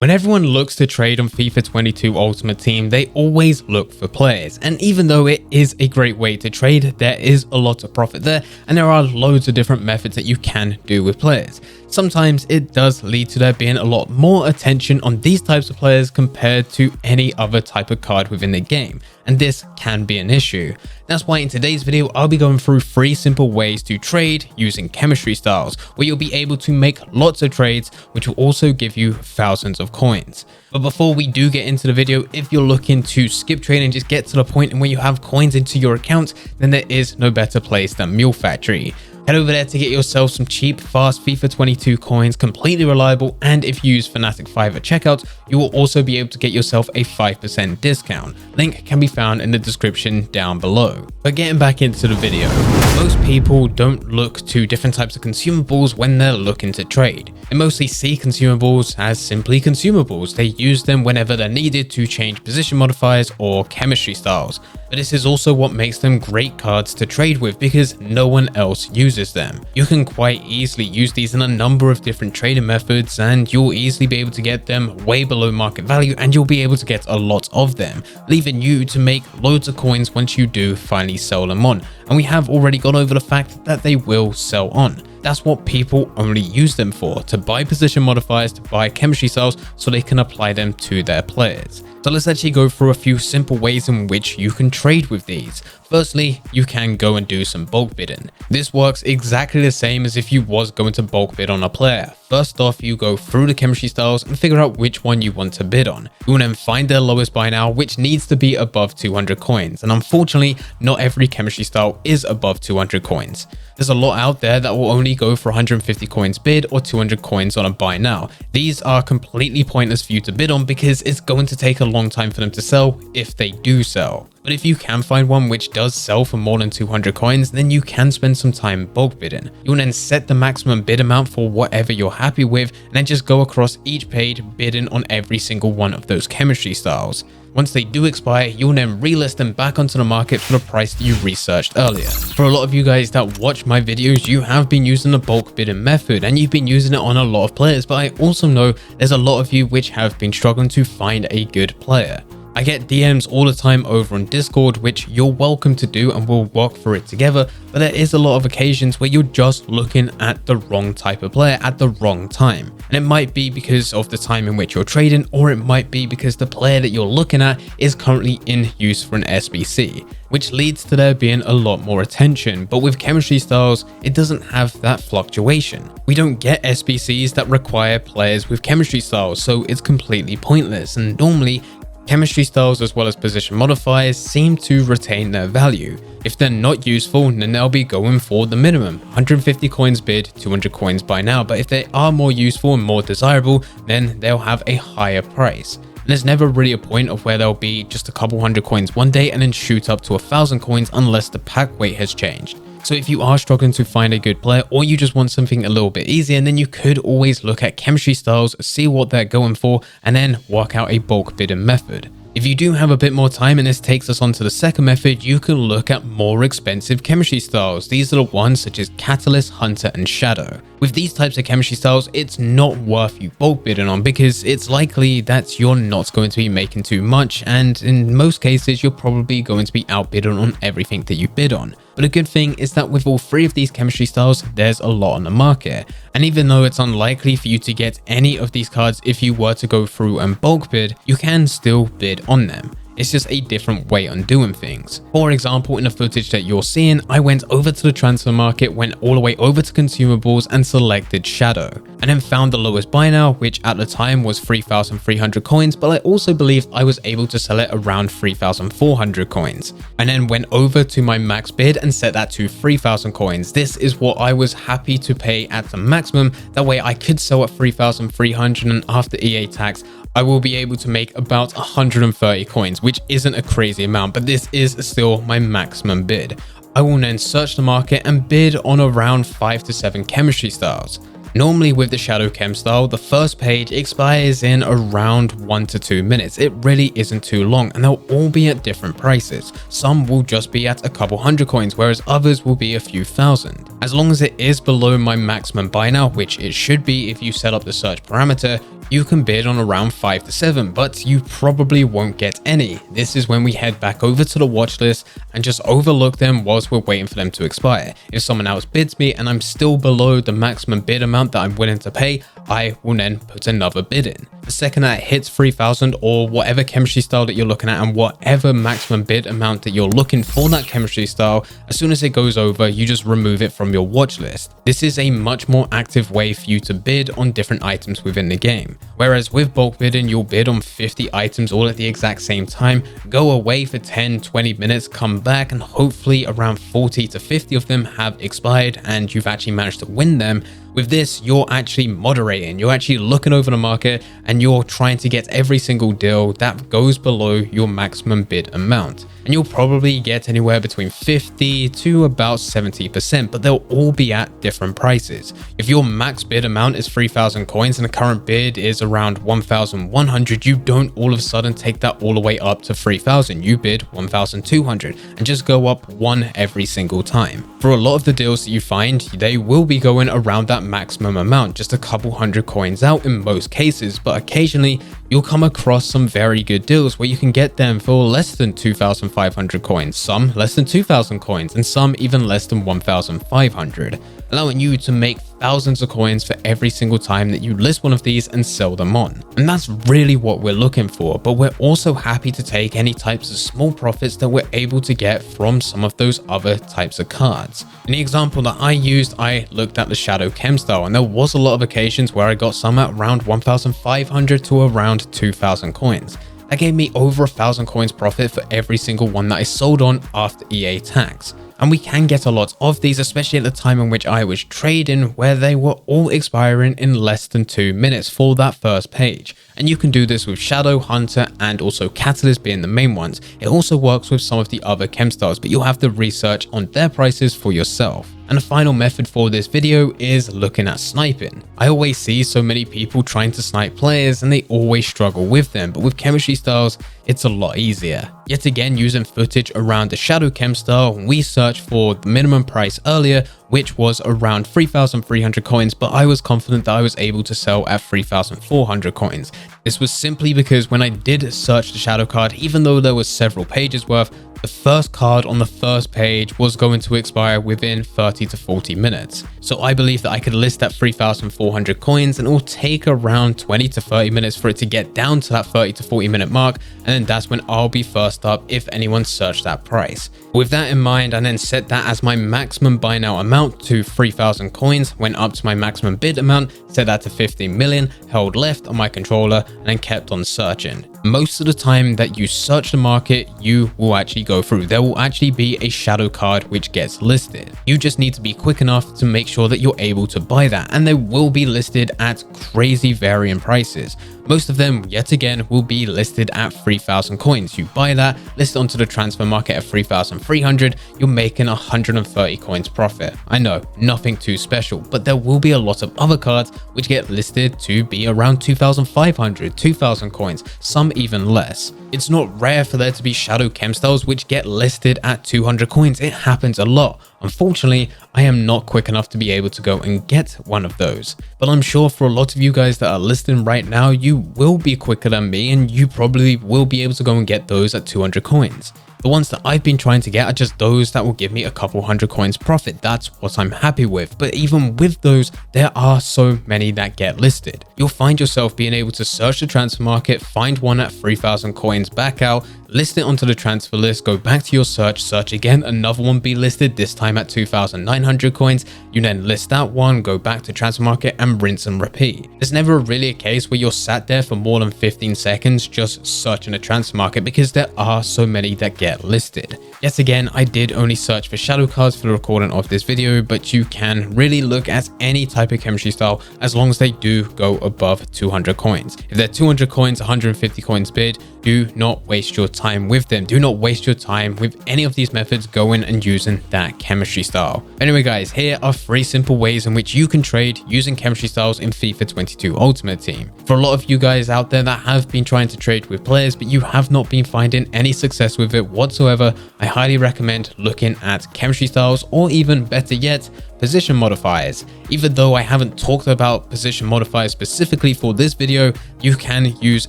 When everyone looks to trade on FIFA 22 Ultimate Team, they always look for players. And even though it is a great way to trade, there is a lot of profit there, and there are loads of different methods that you can do with players. Sometimes it does lead to there being a lot more attention on these types of players compared to any other type of card within the game, and this can be an issue. That's why in today's video, I'll be going through 3 simple ways to trade using chemistry styles, where you'll be able to make lots of trades, which will also give you thousands of coins. But before we do get into the video, if you're looking to skip trading and just get to the point and where you have coins into your account, then there is no better place than Mule Factory. Head over there to get yourself some cheap, fast FIFA 22 coins, completely reliable, and if you use Fnatic5 at checkout, you will also be able to get yourself a 5% discount. Link can be found in the description down below. But getting back into the video, most people don't look to different types of consumables when they're looking to trade. They mostly see consumables as simply consumables. They use them whenever they're needed to change position modifiers or chemistry styles. But this is also what makes them great cards to trade with because no one else uses them. You can quite easily use these in a number of different trading methods, and you'll easily be able to get them way below market value, and you'll be able to get a lot of them, leaving you to make loads of coins once you do finally sell them on. And we have already gone over the fact that they will sell on. That's what people only use them for, to buy position modifiers, to buy chemistry styles, so they can apply them to their players. So let's actually go through a few simple ways in which you can trade with these. Firstly, you can go and do some bulk bidding. This works exactly the same as if you was going to bulk bid on a player. First off, you go through the chemistry styles and figure out which one you want to bid on. You will then find their lowest buy now, which needs to be above 200 coins. And unfortunately, not every chemistry style is above 200 coins. There's a lot out there that will only go for 150 coins bid or 200 coins on a buy now. These are completely pointless for you to bid on because it's going to take a long time for them to sell if they do sell. But if you can find one which does sell for more than 200 coins, then you can spend some time bulk bidding. You'll then set the maximum bid amount for whatever you're happy with, and then just go across each page bidding on every single one of those chemistry styles. Once they do expire, you'll then relist them back onto the market for the price that you researched earlier. For a lot of you guys that watch my videos, you have been using the bulk bidding method and you've been using it on a lot of players, but I also know there's a lot of you which have been struggling to find a good player. I get DMs all the time over on Discord, which you're welcome to do and we'll walk through it together, but there is a lot of occasions where you're just looking at the wrong type of player at the wrong time. And it might be because of the time in which you're trading, or it might be because the player that you're looking at is currently in use for an SBC, which leads to there being a lot more attention. But with chemistry styles, it doesn't have that fluctuation. We don't get SBCs that require players with chemistry styles, so it's completely pointless. And normally, chemistry styles as well as position modifiers seem to retain their value. If they're not useful, then they'll be going for the minimum, 150 coins bid, 200 coins buy now, but if they are more useful and more desirable, then they'll have a higher price. And there's never really a point of where they'll be just a couple hundred coins one day and then shoot up to 1,000 coins unless the pack weight has changed. So if you are struggling to find a good player, or you just want something a little bit easier, then you could always look at chemistry styles, see what they're going for, and then work out a bulk bidding method. If you do have a bit more time, and this takes us on to the second method, you can look at more expensive chemistry styles. These are the ones such as Catalyst, Hunter, and Shadow. With these types of chemistry styles, it's not worth you bulk bidding on because it's likely that you're not going to be making too much, and in most cases, you're probably going to be outbidding on everything that you bid on. But a good thing is that with all 3 of these chemistry styles, there's a lot on the market. And even though it's unlikely for you to get any of these cards if you were to go through and bulk bid, you can still bid on them. It's just a different way on doing things. For example, in the footage that you're seeing, I went over to the transfer market, went all the way over to Consumables and selected Shadow. And then found the lowest buy now, which at the time was 3,300 coins, but I also believed I was able to sell it around 3,400 coins. And then went over to my max bid and set that to 3,000 coins. This is what I was happy to pay at the maximum. That way I could sell at 3,300, and after EA tax, I will be able to make about 130 coins, which isn't a crazy amount, but this is still my maximum bid. I will then search the market and bid on around 5 to 7 chemistry styles. Normally with the Shadow Chem style, the first page expires in around 1 to 2 minutes. It really isn't too long, and they'll all be at different prices. Some will just be at a couple hundred coins, whereas others will be a few thousand. As long as it is below my maximum buy now, which it should be if you set up the search parameter, you can bid on around 5 to 7, but you probably won't get any. This is when we head back over to the watch list and just overlook them whilst we're waiting for them to expire. If someone else bids me and I'm still below the maximum bid amount that I'm willing to pay, I will then put another bid in. The second that it hits 3,000 or whatever chemistry style that you're looking at and whatever maximum bid amount that you're looking for that chemistry style, as soon as it goes over, you just remove it from your watch list. This is a much more active way for you to bid on different items within the game. Whereas with bulk bidding, you'll bid on 50 items all at the exact same time, go away for 10-20 minutes, come back, and hopefully around 40 to 50 of them have expired and you've actually managed to win them. With this, you're actually moderating, you're actually looking over the market and you're trying to get every single deal that goes below your maximum bid amount. And you'll probably get anywhere between 50 to about 70%, but they'll all be at different prices. If your max bid amount is 3,000 coins and the current bid is around 1,100, you don't all of a sudden take that all the way up to 3,000. You bid 1,200 and just go up one every single time. For a lot of the deals that you find, they will be going around that maximum amount, just a couple hundred coins out in most cases, but occasionally you'll come across some very good deals where you can get them for less than 2,500 coins, some less than 2,000 coins, and some even less than 1,500, allowing you to make thousands of coins for every single time that you list one of these and sell them on. And that's really what we're looking for, but we're also happy to take any types of small profits that we're able to get from some of those other types of cards. In the example that I used, I looked at the Shadow Chem style, and there was a lot of occasions where I got some at around 1,500 to around 2,000 coins. That gave me over 1,000 coins profit for every single one that I sold on after EA tax. And we can get a lot of these, especially at the time in which I was trading, where they were all expiring in less than 2 minutes for that first page. And you can do this with Shadow, Hunter, and also Catalyst being the main ones. It also works with some of the other chem styles, but you'll have to research on their prices for yourself. And the final method for this video is looking at sniping. I always see so many people trying to snipe players and they always struggle with them, but with chemistry styles, it's a lot easier. Yet again, using footage around the Shadow Chem style, we searched for the minimum price earlier, which was around 3,300 coins, but I was confident that I was able to sell at 3,400 coins. This was simply because when I did search the Shadow card, even though there was several pages worth, the first card on the first page was going to expire within 30 to 40 minutes. So I believe that I could list at 3,400 coins and it will take around 20 to 30 minutes for it to get down to that 30 to 40 minute mark. And then that's when I'll be first up if anyone searched that price. With that in mind, I then set that as my maximum buy now amount to 3,000 coins, went up to my maximum bid amount, set that to 15 million, held left on my controller, and then kept on searching. Most of the time that you search the market, you will actually go through. There will actually be a shadow card which gets listed. You just need to be quick enough to make sure that you're able to buy that, and they will be listed at crazy varying prices. Most of them, yet again, will be listed at 3,000 coins. You buy that, list it onto the transfer market at 3,300, you're making 130 coins profit. I know, nothing too special, but there will be a lot of other cards which get listed to be around 2,500, 2,000 coins, some even less. It's not rare for there to be shadow chem styles which get listed at 200 coins. It happens a lot. Unfortunately, I am not quick enough to be able to go and get one of those. But I'm sure for a lot of you guys that are listening right now, you will be quicker than me and you probably will be able to go and get those at 200 coins. The ones that I've been trying to get are just those that will give me a couple hundred coins profit. That's what I'm happy with. But even with those, there are so many that get listed. You'll find yourself being able to search the transfer market, find one at 3,000 coins, back out, list it onto the transfer list, go back to your search again, another one be listed, this time at 2,900 coins. You then list that one, go back to transfer market and rinse and repeat. There's never really a case where you're sat there for more than 15 seconds just searching the transfer market because there are so many that get listed. Yet again, I did only search for shadow cards for the recording of this video, but you can really look at any type of chemistry style as long as they do go above 200 coins. If they're 200 coins, 150 coins bid, do not waste your time with them. Do not waste your time with any of these methods going and using that chemistry style. Anyway guys, here are 3 simple ways in which you can trade using chemistry styles in FIFA 22 Ultimate Team. For a lot of you guys out there that have been trying to trade with players but you have not been finding any success with it whatsoever, I highly recommend looking at chemistry styles, or even better yet, position modifiers. Even though I haven't talked about position modifiers specifically for this video, you can use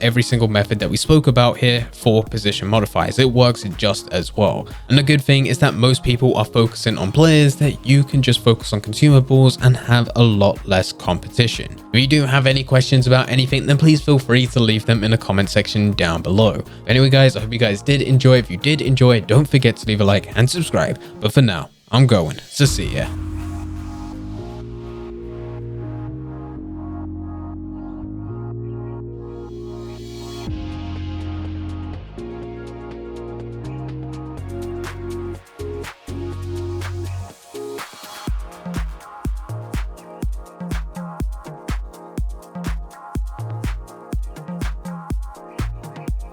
every single method that we spoke about here for position modifiers. It works just as well. And the good thing is that most people are focusing on players that you can just focus on consumables and have a lot less competition. If you do have any questions about anything, then please feel free to leave them in the comment section down below. Anyway guys, I hope you guys did enjoy. If you did enjoy, don't forget to leave a like and subscribe. But for now, I'm going to see ya.